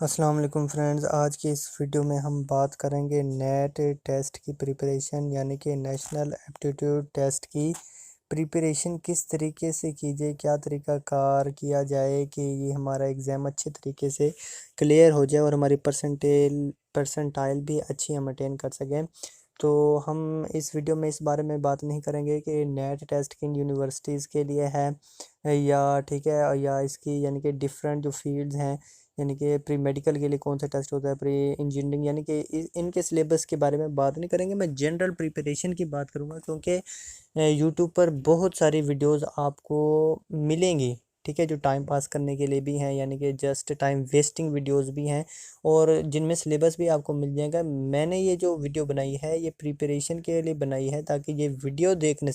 अस्सलाम वालेकुम फ्रेंड्स। आज की इस वीडियो में हम बात करेंगे नेट टेस्ट की प्रिपरेशन यानी कि नेशनल एप्टीट्यूड टेस्ट की प्रिपरेशन किस तरीके से की जाए, क्या तरीका कार किया जाए कि ये हमारा एग्ज़ाम अच्छे तरीके से क्लियर हो जाए और हमारी परसेंटाइल भी अच्छी हम अटेन कर सकें। तो हम इस वीडियो में इस बारे में बात नहीं करेंगे कि नेट टेस्ट किन यूनिवर्सिटीज़ के लिए है या ठीक है या इसकी यानी कि डिफरेंट जो फील्ड्स हैं, यानी कि प्री मेडिकल के लिए कौन सा टेस्ट होता है, प्री इंजीनियरिंग, यानी कि इनके सिलेबस के बारे में बात नहीं करेंगे। मैं जनरल प्रिपरेशन की बात करूँगा क्योंकि यूट्यूब पर बहुत सारी वीडियोस आपको मिलेंगी, ठीक है, जो टाइम पास करने के लिए भी हैं, यानी कि जस्ट टाइम वेस्टिंग वीडियोस भी हैं और जिनमें सिलेबस भी आपको मिल जाएगा। मैंने ये जो वीडियो बनाई है ये प्रिपरेशन के लिए बनाई है ताकि ये वीडियो देखने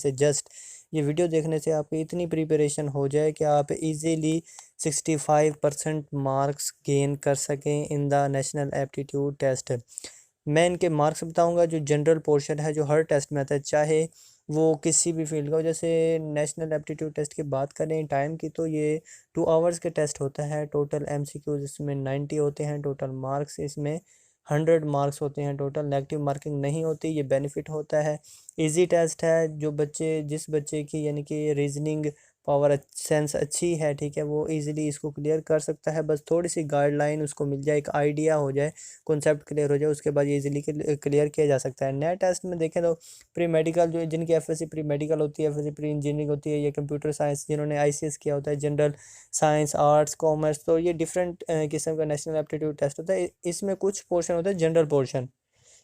से आपकी इतनी प्रिपरेशन हो जाए कि आप इजीली 65% मार्क्स गेन कर सकें in the national aptitude test. मैं इनके मार्क्स बताऊंगा। जो जनरल पोर्शन है जो हर टेस्ट में आता है, चाहे वो किसी भी फील्ड का हो। जैसे नेशनल एप्टीट्यूड टेस्ट की बात करें टाइम की, तो ये 2 आवर्स के टेस्ट होता है। टोटल एमसीक्यूज इसमें 90 होते हैं। टोटल मार्क्स इसमें 100 मार्क्स होते हैं। टोटल नेगेटिव मार्किंग नहीं होती, ये बेनिफिट होता है। इजी टेस्ट है। जिस बच्चे की यानी कि रीजनिंग पावर सेंस अच्छी है, ठीक है, वो इजीली इसको क्लियर कर सकता है। बस थोड़ी सी गाइडलाइन उसको मिल जाए, एक आइडिया हो जाए, कॉन्सेप्ट क्लियर हो जाए, उसके बाद ये इजीली क्लियर किया जा सकता है। नए टेस्ट में देखें तो प्री मेडिकल जो जिनकी एफएससी प्री मेडिकल होती है, एफएससी प्री इंजीनियरिंग होती है, या कंप्यूटर साइंस जिन्होंने आईसीएस किया होता है, जनरल साइंस, आर्ट्स, कॉमर्स, तो ये डिफरेंट किस्म का नेशनल एप्टीट्यूड टेस्ट होता है। इसमें कुछ पोर्शन होता है जनरल पोर्शन,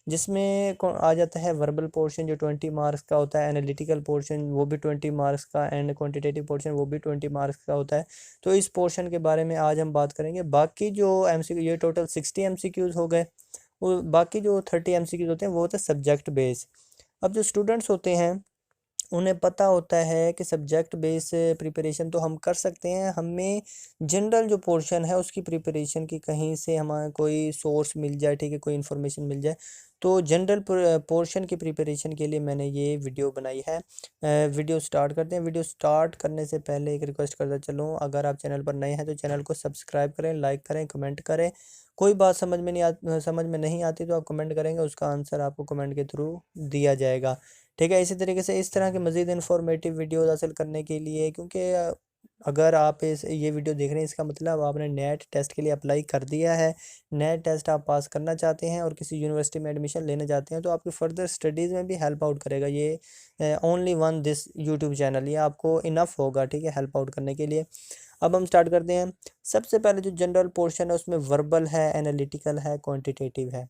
जिसमें आ जाता है वर्बल पोर्शन जो 20 मार्क्स का होता है, एनालिटिकल पोर्शन वो भी 20 मार्क्स का, एंड क्वांटिटेटिव पोर्शन वो भी 20 मार्क्स का होता है। तो इस पोर्शन के बारे में आज हम बात करेंगे। बाकी जो एमसीक्यू, ये टोटल 60 एमसीक्यूज़ हो गए। वो बाकी जो 30 एमसीक्यूज़ होते हैं वो होते हैं सब्जेक्ट बेस। अब जो स्टूडेंट्स होते हैं उन्हें पता होता है कि सब्जेक्ट बेस प्रिपरेशन तो हम कर सकते हैं, हमें जनरल जो पोर्शन है उसकी प्रिपरेशन की कहीं से हमें कोई सोर्स मिल जाए, ठीक है, कोई इन्फॉर्मेशन मिल जाए। तो जनरल पोर्शन की प्रिपरेशन के लिए मैंने ये वीडियो बनाई है। वीडियो स्टार्ट करते हैं। वीडियो स्टार्ट करने से पहले एक रिक्वेस्ट करता चलूँ, अगर आप चैनल पर नए हैं तो चैनल को सब्सक्राइब करें, लाइक करें, कमेंट करें। कोई बात समझ में नहीं आती तो आप कमेंट करेंगे, उसका आंसर आपको कमेंट के थ्रू दिया जाएगा, ठीक है। इसी तरीके से इस तरह के मज़ीद इन्फॉर्मेटिव वीडियोज़ हासिल करने के लिए, क्योंकि अगर आप ये वीडियो देख रहे हैं इसका मतलब आपने नेट टेस्ट के लिए अप्लाई कर दिया है, नेट टेस्ट आप पास करना चाहते हैं और किसी यूनिवर्सिटी में एडमिशन लेना चाहते हैं, तो आपकी फ़र्दर स्टडीज़ में भी हेल्प आउट करेगा ये only one this YouTube channel. ये आपको इनफ होगा, ठीक है, हेल्प आउट करने के लिए। अब हम स्टार्ट करते हैं। सबसे पहले जो जनरल पोर्शन है उसमें वर्बल है, एनालिटिकल है, क्वान्टिटेटिव है।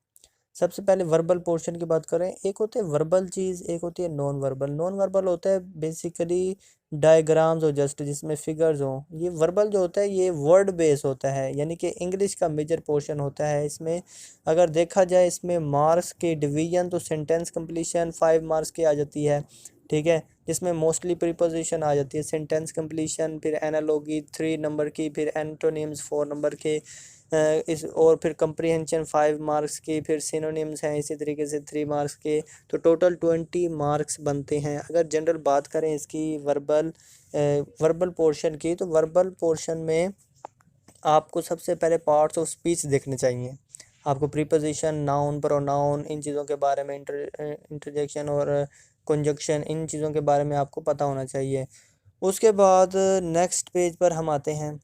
सबसे पहले वर्बल पोर्शन की बात करें, एक होते हैं वर्बल चीज़, एक होती है नॉन वर्बल। नॉन वर्बल होता है बेसिकली डायग्राम्स हो, जस्ट जिसमें फिगर्स हो। ये वर्बल जो होता है ये वर्ड बेस होता है, यानी कि इंग्लिश का मेजर पोर्शन होता है। इसमें अगर देखा जाए इसमें मार्क्स के डिवीजन तो सेंटेंस कंप्लीशन 5 मार्क्स की आ जाती है, ठीक है, जिसमें मोस्टली प्रीपोजिशन आ जाती है, सेंटेंस कंप्लीशन, फिर एनालॉगी 3 नंबर की, फिर एंटोनिम्स 4 नंबर के, इस और फिर कंप्रीहेंशन 5 मार्क्स की, फिर सिनोनिम्स हैं इसी तरीके से 3 मार्क्स के। तो टोटल 20 मार्क्स बनते हैं। अगर जनरल बात करें इसकी वर्बल पोर्शन की, तो वर्बल पोर्शन में आपको सबसे पहले पार्ट्स ऑफ स्पीच देखने चाहिए। आपको प्रीपोजिशन, नाउन, प्रोनाउन, इन चीज़ों के बारे में, इंटरजेक्शन और कंजक्शन, इन चीज़ों के बारे में आपको पता होना चाहिए। उसके बाद नेक्स्ट पेज पर हम आते हैं।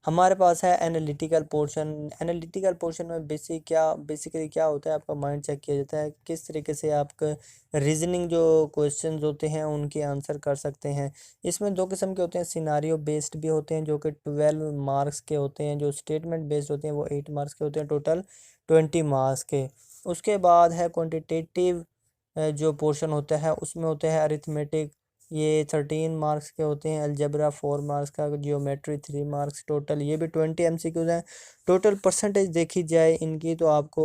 हमारे पास है एनालिटिकल पोर्शन। एनालिटिकल पोर्शन में बेसिकली क्या होता है, आपका माइंड चेक किया जाता है, किस तरीके से आपका रीजनिंग जो क्वेश्चंस होते हैं उनके आंसर कर सकते हैं। इसमें दो किस्म के होते हैं, सिनारियो बेस्ड भी होते हैं जो कि 12 मार्क्स के होते हैं, जो स्टेटमेंट बेस्ड होते हैं वो 8 मार्क्स के होते हैं, टोटल 20 मार्क्स के। उसके बाद है क्वान्टिटेटिव जो पोर्शन होता है उसमें होते हैं अरिथमेटिक, ये 13 मार्क्स के होते हैं, अलजेब्रा 4 मार्क्स का, जियोमेट्री 3 मार्क्स, टोटल ये भी 20 एमसीक्यूज हैं। टोटल परसेंटेज देखी जाए इनकी तो आपको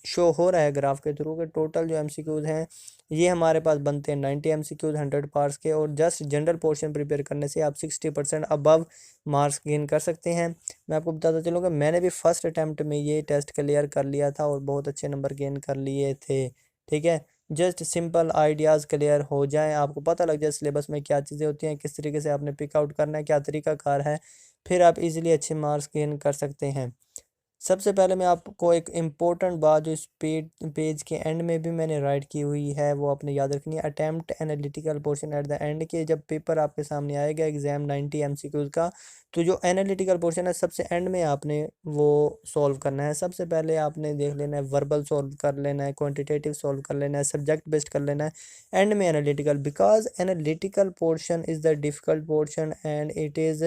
शो हो रहा है ग्राफ के थ्रू कि टोटल जो एमसीक्यूज हैं ये हमारे पास बनते हैं 90 एमसीक्यूज 100 पार्ट्स के, और जस्ट जनरल पोर्शन प्रिपेयर करने से आप 60% अबव मार्क्स गेन कर सकते हैं। मैं आपको बताता चलूँगा, मैंने भी फर्स्ट अटैम्प्ट में ये टेस्ट क्लियर कर लिया था और बहुत अच्छे नंबर गेन कर लिए थे, ठीक है। जस्ट सिंपल आइडियाज़ क्लियर हो जाएं, आपको पता लग जाए सिलेबस में क्या चीज़ें होती हैं, किस तरीके से आपने पिक आउट करना है, क्या तरीका कार है फिर आप इजीली अच्छे मार्क्स गेन कर सकते हैं। सबसे पहले मैं आपको एक इम्पोर्टेंट बात जो इस पेज के एंड में भी मैंने राइट की हुई है वो आपने याद रखनी है। Attempt analytical portion at the end के जब पेपर आपके सामने आएगा एग्जाम 90 एमसीक्यूज का, तो जो एनालिटिकल पोर्शन है सबसे एंड में आपने वो सॉल्व करना है। सबसे पहले आपने देख लेना है वर्बल सॉल्व कर लेना है, क्वान्टिटेटिव सॉल्व कर लेना है, सब्जेक्ट बेस्ड कर लेना है, एंड में analytical, because analytical portion is the difficult portion and it is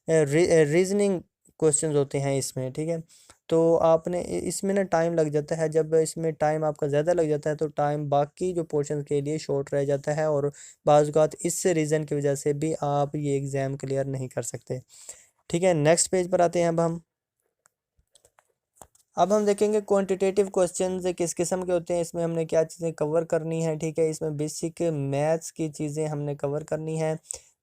reasoning questions होते हैं इसमें, ठीक है। तो आपने इसमें ना टाइम लग जाता है, जब इसमें टाइम आपका ज़्यादा लग जाता है तो टाइम बाकी जो पोर्शन के लिए शॉर्ट रह जाता है, और बाज़ औक़ात इस रीज़न की वजह से भी आप ये एग्ज़ाम क्लियर नहीं कर सकते, ठीक है। नेक्स्ट पेज पर आते हैं। अब हम देखेंगे क्वांटिटेटिव क्वेश्चंस किस किस्म के होते हैं, इसमें हमने क्या चीज़ें कवर करनी है, ठीक है। इसमें बेसिक मैथ्स की चीज़ें हमने कवर करनी है।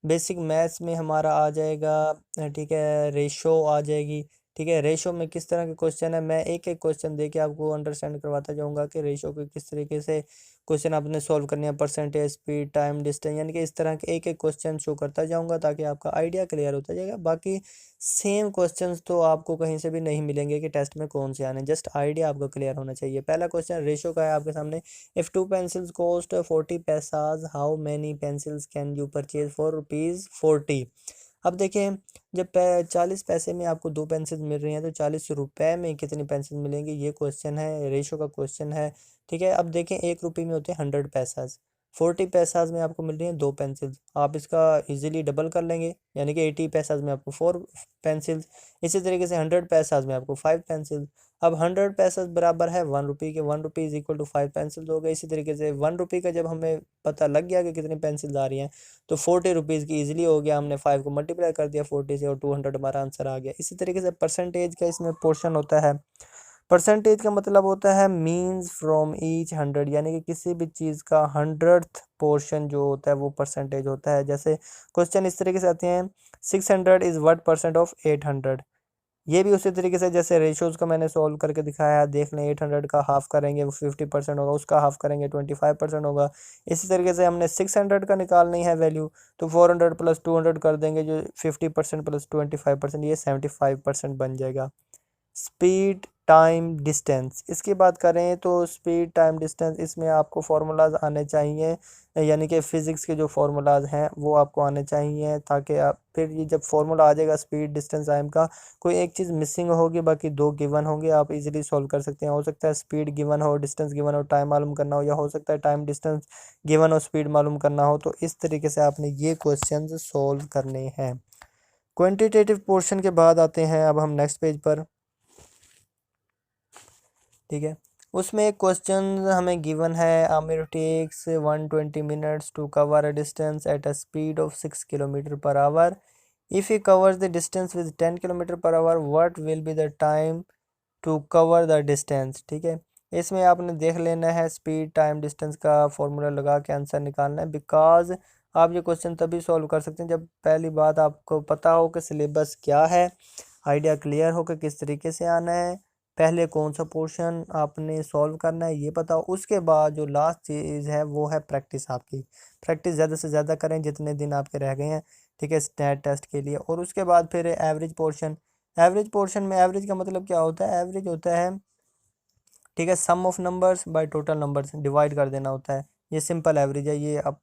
बेसिक मैथ्स में हमारा आ जाएगा, ठीक है, रेशो आ जाएगी, ठीक है। रेशो में किस तरह के क्वेश्चन है, मैं एक एक क्वेश्चन दे के आपको अंडरस्टैंड करवाता जाऊंगा कि रेशो को किस तरीके से क्वेश्चन आपने सॉल्व करने हैं, परसेंटेज, स्पीड, टाइम, डिस्टेंस, यानी कि इस तरह के एक एक क्वेश्चन शो करता जाऊंगा ताकि आपका आइडिया क्लियर होता जाएगा। बाकी सेम क्वेश्चंस तो आपको कहीं से भी नहीं मिलेंगे कि टेस्ट में कौन से आने, जस्ट आइडिया आपको क्लियर होना चाहिए। पहला क्वेश्चन रेशो का है आपके सामने। If two pencils cost 40 पैसाज how many pencils can you purchase for ₹40। अब देखें, जब 40 पैसे में आपको 2 पेंसिल मिल रही हैं तो 40 रुपए में कितनी पेंसिल मिलेंगी, ये क्वेश्चन है, रेशो का क्वेश्चन है, ठीक है। अब देखें 1 रुपये में होते हैं 100 पैसाज, 40 पैसाज में आपको मिल रही हैं 2 पेंसिल, आप इसका इजीली डबल कर लेंगे, यानी कि 80 पैसाज में आपको 4 पेंसिल्स। इसी तरीके से 100 पैसाज में आपको 5 पेंसिल। अब 100 पैसाज बराबर है 1 रुपये के, 1 रुपये इज इक्वल टू 5 पेंसिल हो गए। इसी तरीके से 1 रुपये का जब हमें पता लग गया कि कितनी पेंसिल्स आ रही हैं तो 40 रुपीज़ की ईजिली हो गया, हमने 5 को मल्टीप्लाई कर दिया 40 से और 200 हमारा आंसर आ गया। इसी तरीके से परसेंटेज का इसमें पोर्शन होता है। परसेंटेज का मतलब होता है मीन्स फ्रॉम ईच 100, यानी कि किसी भी चीज़ का 100th पोर्शन जो होता है वो परसेंटेज होता है। जैसे क्वेश्चन इस तरीके से आते हैं, 600 इज़ व्हाट परसेंट ऑफ 800। ये भी उसी तरीके से जैसे रेशोज़ को मैंने सॉल्व करके दिखाया, देख लें 800 का हाफ करेंगे वो 50% होगा, उसका हाफ करेंगे 25% होगा। इसी तरीके से हमने 600 का निकालनी है वैल्यू, तो 400 प्लस 200 कर देंगे, जो 50% प्लस 25% ये 75% बन जाएगा। स्पीड, टाइम, डिस्टेंस, इसकी बात करें तो स्पीड, टाइम, डिस्टेंस, इसमें आपको फार्मूलाज आने चाहिए, यानी कि फ़िज़िक्स के जो फार्मूलाज हैं वो आपको आने चाहिए, ताकि आप फिर ये जब फार्मूला आ जाएगा स्पीड, डिस्टेंस, टाइम का, कोई एक चीज़ मिसिंग होगी बाकी 2 गिवन होंगे, आप इजीली सॉल्व कर सकते हैं। हो सकता है स्पीड गिवन हो, डिस्टेंस गिवन हो, टाइम मालूम करना हो, या हो सकता है टाइम डिस्टेंस गिवन हो, स्पीड मालूम करना हो। तो इस तरीके से आपने ये क्वेश्चन सॉल्व करने हैं। क्वान्टिटेटिव पोर्शन के बाद आते हैं अब हम नेक्स्ट पेज पर, ठीक है। उसमें एक क्वेश्चन हमें गिवन है, Aamir takes 120 minutes to cover a distance at a speed of 6 kilometre per hour. If he covers the distance with 10 kilometre per hour what will be the time to cover the distance, ठीक है। इसमें आपने देख लेना है speed, time, distance का formula लगा के आंसर निकालना है, बिकॉज आप ये क्वेश्चन तभी सॉल्व कर सकते हैं जब पहली बात आपको पता हो कि सिलेबस क्या है, आइडिया क्लियर हो कि किस तरीके से आना है, पहले कौन सा पोर्शन आपने सॉल्व करना है ये पता हो। उसके बाद जो लास्ट चीज़ है वो है प्रैक्टिस आपकी। प्रैक्टिस ज़्यादा से ज़्यादा करें जितने दिन आपके रह गए हैं, ठीक है, स्टैट टेस्ट के लिए। और उसके बाद फिर एवरेज पोर्शन। एवरेज पोर्शन में एवरेज का मतलब क्या होता है, एवरेज होता है, ठीक है, sum of numbers by total numbers divide कर देना होता है, ये सिंपल एवरेज है, ये अब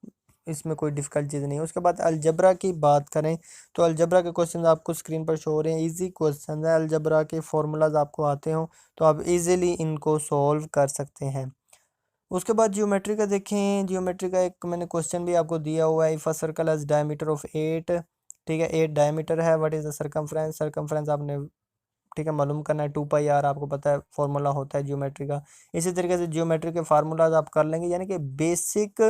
इसमें कोई डिफ़िकल्ट चीज़ नहीं है। उसके बाद अलजबरा की बात करें तो अलजबरा के क्वेश्चन आपको स्क्रीन पर शो हो रहे हैं, इजी क्वेश्चन है, अलजबरा के फार्मूलाज आपको आते हो तो आप इजीली इनको सॉल्व कर सकते हैं। उसके बाद जियोमेट्री का देखें, जियोमेट्री का एक मैंने क्वेश्चन भी आपको दिया हुआ है, if a circle has diameter of 8, ठीक है, 8 डायमीटर है, what is the circumference, circumference आपने, ठीक है, मालूम करना है, 2 पाई आर आपको पता है फॉर्मूला होता है जियोमेट्री का। इसी तरीके से जियोमेट्री के फार्मूलाज आप कर लेंगे, यानी कि बेसिक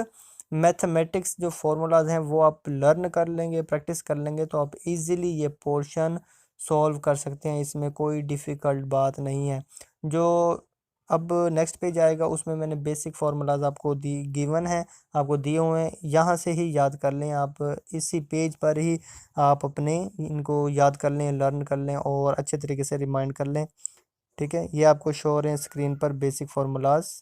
मैथमेटिक्स जो फार्मूलाज हैं वो आप लर्न कर लेंगे, प्रैक्टिस कर लेंगे तो आप इजीली ये पोर्शन सॉल्व कर सकते हैं, इसमें कोई डिफ़िकल्ट बात नहीं है। जो अब नेक्स्ट पेज आएगा उसमें मैंने बेसिक फार्मूलाज आपको दी गिवन है, आपको दिए हुए हैं, यहाँ से ही याद कर लें आप, इसी पेज पर ही आप अपने इनको याद कर लें, लर्न कर लें और अच्छे तरीके से रिमाइंड कर लें, ठीक है। ये आपको शो हो रहे हैं स्क्रीन पर बेसिक फार्मूलाज।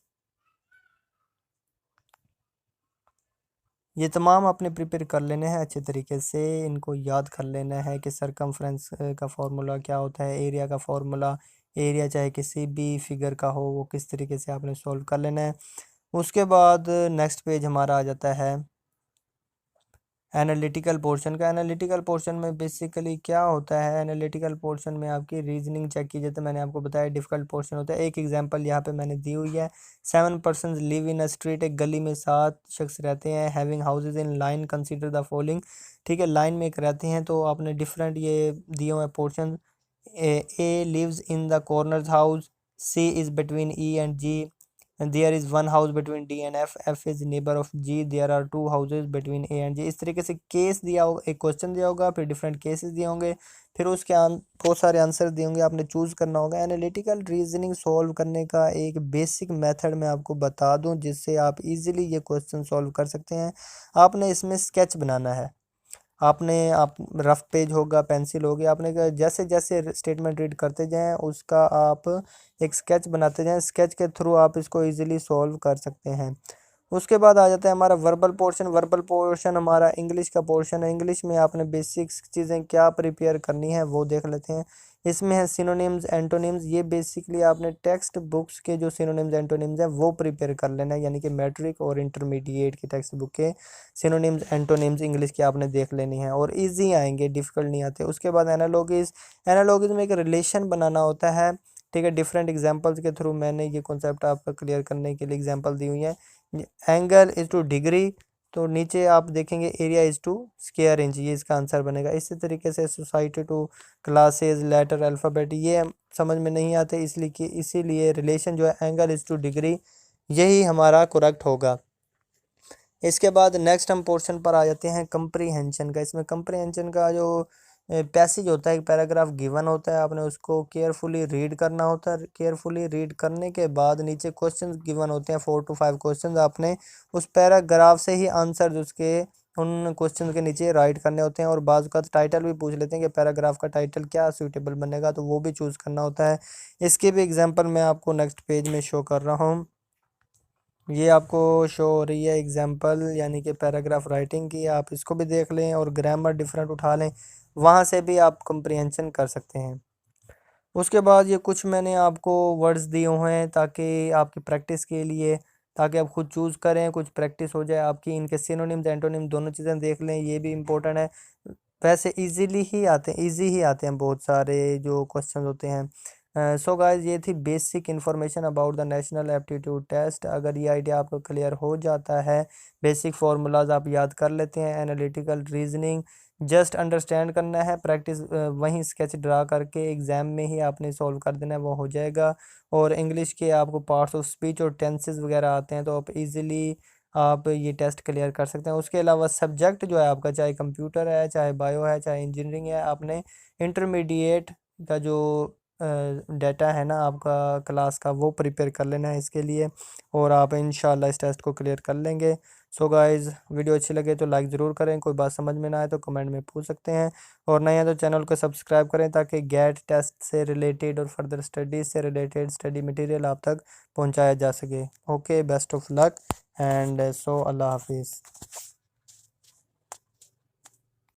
ये तमाम आपने प्रिपेयर कर लेने हैं अच्छे तरीके से, इनको याद कर लेना है कि सरकमफ्रेंस का फार्मूला क्या होता है, एरिया का फार्मूला, एरिया चाहे किसी भी फिगर का हो वो किस तरीके से आपने सॉल्व कर लेना है। उसके बाद नेक्स्ट पेज हमारा आ जाता है एनालिटिकल पोर्शन का। एनालिटिकल पोर्शन में बेसिकली क्या होता है, एनालिटिकल पोर्शन में आपकी रीजनिंग चेक की जाती है। मैंने आपको बताया डिफिकल्ट पोर्शन होता है। एक एग्जांपल यहाँ पे मैंने दी हुई है, 7 person live in a street, एक गली में 7 शख्स रहते हैं, having houses in line consider the following. ठीक है, लाइन में एक रहते हैं तो आपने डिफरेंट ये दिए हुए portion. A lives in the corner house, C is between E and G, and there is one house between D and F, F is neighbor of G, there are two houses between A and G। इस तरीके से case दिया होगा, एक question दिया होगा, फिर different cases दिए होंगे, फिर उसके बहुत सारे आंसर दिए होंगे, आपने चूज करना होगा। एनालिटिकल रीजनिंग सॉल्व करने का एक बेसिक मेथड मैं आपको बता दूं जिससे आप इजीली ये क्वेश्चन सॉल्व कर सकते हैं। आपने इसमें स्केच बनाना है। आप रफ पेज होगा, पेंसिल होगी, आपने जैसे जैसे स्टेटमेंट रीड करते जाएं उसका आप एक स्केच बनाते जाएं। स्केच के थ्रू आप इसको इजीली सॉल्व कर सकते हैं। उसके बाद आ जाता है हमारा वर्बल पोर्शन। वर्बल पोर्शन हमारा इंग्लिश का पोर्शन है। इंग्लिश में आपने बेसिक्स चीज़ें क्या प्रिपेयर करनी है वो देख लेते हैं। इसमें है सिनोनिम्स, एंटोनिम्स। ये बेसिकली आपने टेक्स्ट बुक्स के जो सिनोनिम्स एंटोनिम्स हैं वो प्रिपेयर कर लेना है, यानी कि मैट्रिक और इंटरमीडिएट की टेक्स्ट बुक के सिनोनिम्स एंटोनिम्स इंग्लिश की आपने देख लेनी है, और इजी आएंगे, डिफिकल्ट नहीं आते। उसके बाद एनालॉगिस। एनालॉगिस में एक रिलेशन बनाना होता है। ठीक है, डिफरेंट एग्जांपल्स के थ्रू मैंने ये कॉन्सेप्ट आपका क्लियर करने के लिए एग्जांपल दी हुई है। एंगल इज टू डिग्री, तो नीचे आप देखेंगे area is two square inch, ये इसका आंसर बनेगा। इसी तरीके से society two classes, letter, alphabet, ये समझ में नहीं आते, इसलिए कि इसीलिए रिलेशन जो है एंगल इज टू डिग्री, यही हमारा करेक्ट होगा। इसके बाद नेक्स्ट हम पोर्शन पर आ जाते हैं कंप्रीहेंशन का। इसमें कंप्रीहेंशन का जो पैसेज होता है, एक पैराग्राफ गिवन होता है, आपने उसको केयरफुली रीड करना होता है। केयरफुली रीड करने के बाद नीचे क्वेश्चंस गिवन होते हैं, 4 to 5 क्वेश्चंस। आपने उस पैराग्राफ से ही आंसर उसके उन क्वेश्चन के नीचे राइट करने होते हैं, और बाज़ का टाइटल भी पूछ लेते हैं कि पैराग्राफ का टाइटल क्या सूटेबल बनेगा, तो वो भी चूज़ करना होता है। इसके भी एग्जाम्पल मैं आपको नेक्स्ट पेज में शो कर रहा हूँ। ये आपको शो हो रही है एग्जाम्पल, यानी कि पैराग्राफ राइटिंग की। आप इसको भी देख लें और ग्रामर डिफरेंट उठा लें, वहाँ से भी आप कंप्रीहेंशन कर सकते हैं। उसके बाद ये कुछ मैंने आपको वर्ड्स दिए हुए हैं ताकि आपकी प्रैक्टिस के लिए, ताकि आप खुद चूज़ करें, कुछ प्रैक्टिस हो जाए आपकी। इनके सिनोनिम्स एंटोनिम दोनों चीज़ें देख लें, ये भी इम्पोर्टेंट है। वैसे इजी ही आते हैं बहुत सारे जो क्वेश्चन होते हैं। सो गाइस, ये थी basic information about the national aptitude test. अगर ये आइडिया आपको क्लियर हो जाता है, बेसिक फार्मूलाज आप याद कर लेते हैं, एनालिटिकल रीजनिंग जस्ट अंडरस्टैंड करना है, प्रैक्टिस वहीं स्केच ड्रा करके एग्ज़ाम में ही आपने सॉल्व कर देना है, वो हो जाएगा। और इंग्लिश के आपको पार्ट्स ऑफ स्पीच और टेंसेस वगैरह आते हैं, तो आप इजीली आप ये टेस्ट क्लियर कर सकते हैं। उसके अलावा सब्जेक्ट जो है आपका, चाहे कंप्यूटर है, चाहे बायो है, चाहे इंजीनियरिंग है, आपने इंटरमीडिएट का जो डाटा है ना आपका क्लास का, वो प्रिपेयर कर लेना है इसके लिए, और आप इंशाल्लाह इस टेस्ट को क्लियर कर लेंगे। सो गाइज़, वीडियो अच्छी लगे तो लाइक ज़रूर करें, कोई बात समझ में ना आए तो कमेंट में पूछ सकते हैं, और नए हैं तो चैनल को सब्सक्राइब करें ताकि गेट टेस्ट से रिलेटेड और फर्दर स्टडीज़ से रिलेटेड स्टडी मटेरियल आप तक पहुंचाया जा सके। Okay, best of luck and so अल्लाह हाफिज़।